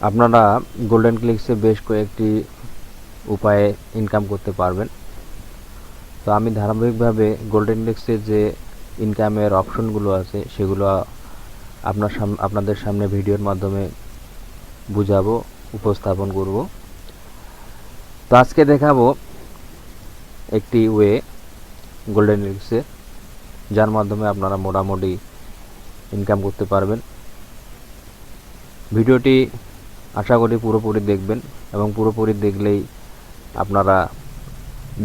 আপনারা গোল্ডেনক্লিক্সে বেশ কয়েকটি উপায়ে ইনকাম করতে পারবেন। তো আমি ধারাবাহিকভাবে গোল্ডেনক্লিক্সের যে ইনকামের অপশনগুলো আছে সেগুলো আপনাদের সামনে ভিডিওর মাধ্যমে বুঝাবো, উপস্থাপন করব। তো আজকে দেখাবো একটি ওয়ে গোল্ডেনক্লিক্সে, যার মাধ্যমে আপনারা মোটামুটি ইনকাম করতে পারবেন। ভিডিওটি আশা করি পুরোপুরি দেখবেন এবং পুরোপুরি দেখলেই আপনারা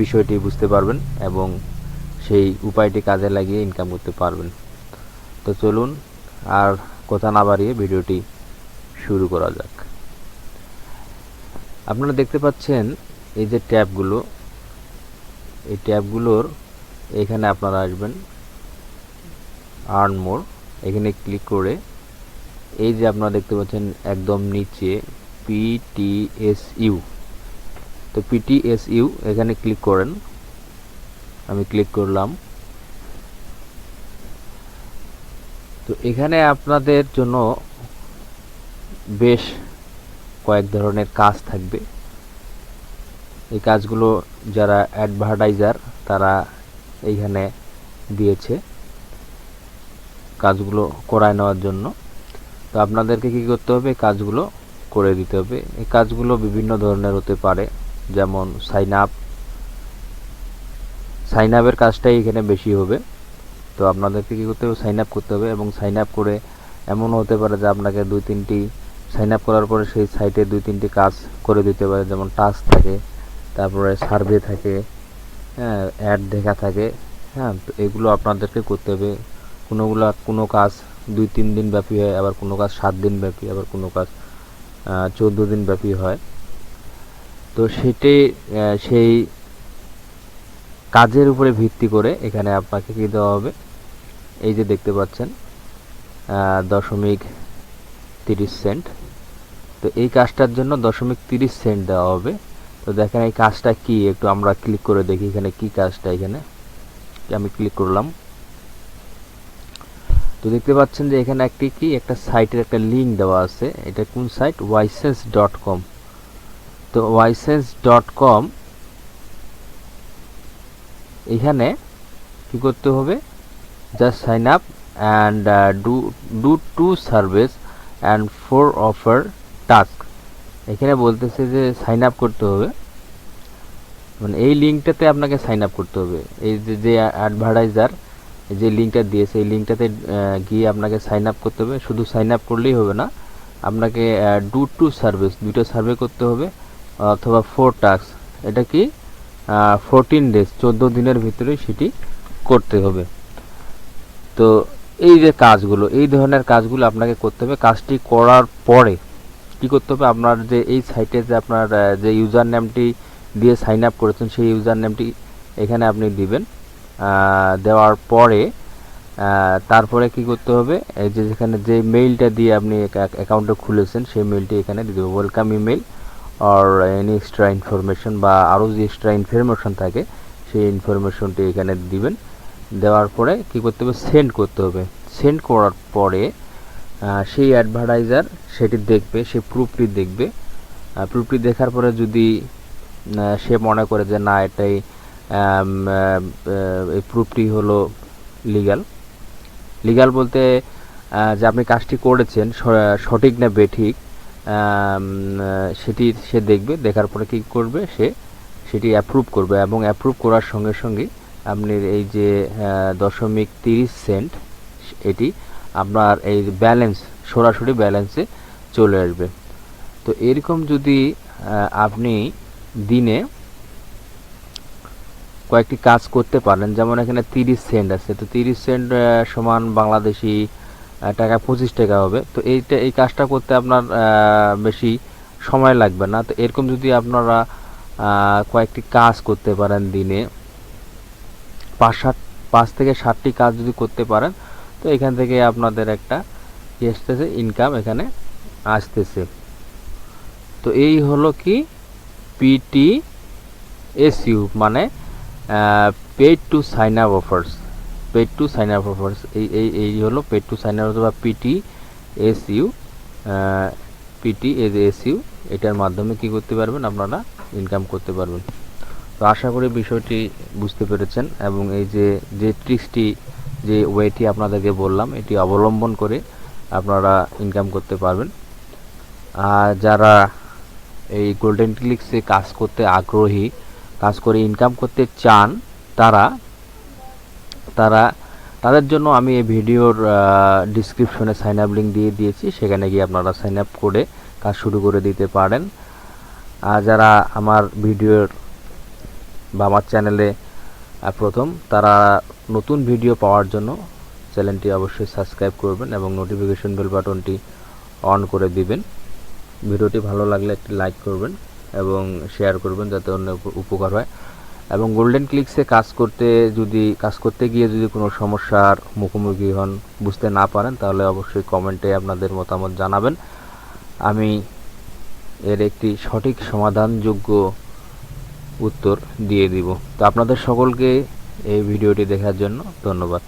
বিষয়টি বুঝতে পারবেন এবং সেই উপায়টি কাজে লাগিয়ে ইনকাম করতে পারবেন। তো চলুন আর কথা না বাড়িয়ে ভিডিওটি শুরু করা যাক। আপনারা দেখতে পাচ্ছেন এই যে ট্যাবগুলো, এই ট্যাবগুলোর এখানে আপনারা আসবেন আর্ন মোর, এখানে ক্লিক করে এই যে আপনারা দেখতে পাচ্ছেন একদম নিচে PTSU, তো PTSU এখানে ক্লিক করেন। আমি ক্লিক করলাম। তো এখানে আপনাদের জন্য বেশ কয়েক ধরনের কাজ থাকবে। এই কাজগুলো যারা অ্যাডভার্টাইজার তারা এইখানে দিয়েছে কাজগুলো করায় নেওয়ার জন্য। তো আপনাদেরকে কি করতে হবে, কাজগুলো করে দিতে হবে। এই কাজগুলো বিভিন্ন ধরনের হতে পারে, যেমন সাইন আপের কাজটাই এখানে বেশি হবে। তো আপনাদেরকে কি করতে হবে, সাইন আপ করতে হবে এবং সাইন আপ করে এমন হতে পারে যে আপনাকে সাইন আপ করার পরে সেই সাইটে 2-3টি কাজ করে দিতে পারে, যেমন টাস্ক থাকে, তারপরে সার্ভে থাকে, হ্যাঁ, অ্যাড দেখা থাকে। হ্যাঁ, তো এগুলো আপনাদেরকে করতে হবে। কোনো কাজ 2-3 দিন ব্যাপী হয়, আবার কোনো কাজ 7 দিন ব্যাপী, আবার কোনো কাজ 14 দিন ব্যাপী হয়। তো সেই কাজের উপরে ভিত্তি করে এখানে আপনাকে কি দেওয়া হবে, এই যে দেখতে পাচ্ছেন 0.30 সেন্ট। তো এই কাজটার জন্য 0.30 সেন্ট দেওয়া হবে। তো দেখেন এই কাজটা কি, একটু আমরা ক্লিক করে দেখি এখানে কি কাজটা। এখানে আমি ক্লিক করলাম। তো দেখতে পাচ্ছেন যে এখানে একটা সাইটের একটা লিঙ্ক দেওয়া আছে। এটা কোন সাইট, ysense.com। তো ysense.com এখানে কি করতে হবে, just sign up and do 2 service and 4 offer task. এখানে বলতেছে যে সাইন আপ করতে হবে, মানে এই লিঙ্কটাতে আপনাকে সাইন আপ করতে হবে। এই যে অ্যাডভার্টাইজার যে লিঙ্কটা দিয়েছে এই লিঙ্কটাতে গিয়ে আপনাকে সাইন আপ করতে হবে। শুধু সাইন আপ করলেই হবে না, আপনাকে ডু 2 সার্ভিস, 2টা সার্ভে করতে হবে, অথবা 4 টাস্ক। এটা কি 14 ডেজ, 14 দিনের ভিতরে সেটি করতে হবে। তো এই যে কাজগুলো, এই ধরনের কাজগুলো আপনাকে করতে হবে। কাজটি করার পরে কি করতে হবে, আপনার যে এই সাইটে যে আপনার যে ইউজার নেমটি দিয়ে সাইন আপ করেছেন সেই ইউজার নেমটি এখানে আপনি দিবেন। দেওয়ার পরে তারপরে কি করতে হবে, এই যে যেখানে যে মেইলটা দিয়ে আপনি অ্যাকাউন্টটা খুলেছেন সেই মেইলটি এখানে দিয়ে দেবেন, welcome email or any extra information, বা আরও যে এক্সট্রা ইনফরমেশন থাকে সেই ইনফরমেশনটি এখানে দিবেন। দেওয়ার পরে কি করতে হবে, সেন্ড করতে হবে। সেন্ড করার পরে সেই অ্যাডভার্টাইজার সেটি দেখবে, সে প্রুফটি দেখবে। প্রুফটি দেখার পরে যদি সে মনে করে যে না এটাই এই প্রুফটি হলো লিগ্যাল বলতে যে আপনি কাজটি করেছেন সঠিক না বেঠিক সেটি সে দেখবে। দেখার পরে কি করবে, সেটি অ্যাপ্রুভ করবে এবং অ্যাপ্রুভ করার সঙ্গে সঙ্গে আপনি এই যে 0.30 সেন্ট এটি আপনার এই ব্যালেন্স, সরাসরি ব্যালেন্সে চলে আসবে। তো এরকম যদি আপনি দিনে কয়েকটি কাজ করতে পারেন, যেমন এখানে 30 সেন্ট আছে, তো 30 সেন্ট সমান বাংলাদেশি টাকা 25 টাকা হবে। তো এই কাজটা করতে আপনার বেশি সময় লাগবে না। তো এরকম যদি আপনারা কয়েকটি কাজ করতে পারেন দিনে, 5 থেকে 7টি কাজ যদি করতে পারেন, তো এখান থেকে আপনাদের একটা কি আসতেছে, ইনকাম এখানে আসতেছে। তো এই হলো কি PTSU, মানে paid to sign up offers. এই হলো পেইড টু সাইন আপ অথবা PTSU। PTSU এটার মাধ্যমে কি করতে পারবেন, আপনারা ইনকাম করতে পারবেন। তো আশা করি বিষয়টি বুঝতে পেরেছেন এবং এই যে ট্রিক্সটি, যে ওয়েটি আপনাদেরকে বললাম, এটি অবলম্বন করে আপনারা ইনকাম করতে পারবেন। আর যারা এই গোল্ডেন ক্লিক্সে কাজ করতে আগ্রহী, কাজ করে ইনকাম করতে চান, তারা তাদের জন্য আমি এই ভিডিওর ডিসক্রিপশনে সাইন আপ লিঙ্ক দিয়ে দিয়েছি, সেখানে গিয়ে আপনারা সাইন আপ করে কাজ শুরু করে দিতে পারেন। আর যারা আমার ভিডিওর বা আমার চ্যানেলে প্রথম, তারা নতুন ভিডিও পাওয়ার জন্য চ্যানেলটি অবশ্যই সাবস্ক্রাইব করবেন এবং নোটিফিকেশন বেল বাটনটি অন করে দিবেন। ভিডিওটি ভালো লাগলে একটি লাইক করবেন এবং শেয়ার করবেন যাতে অন্য উপকার হয়। এবং গোল্ডেন ক্লিক্সে কাজ করতে গিয়ে যদি কোনো সমস্যার মুখোমুখি হন, বুঝতে না পারেন, তাহলে অবশ্যই কমেন্টে আপনাদের মতামত জানাবেন। আমি এর একটি সঠিক সমাধানযোগ্য উত্তর দিয়ে দিব। তো আপনাদের সকলকে এই ভিডিওটি দেখার জন্য ধন্যবাদ।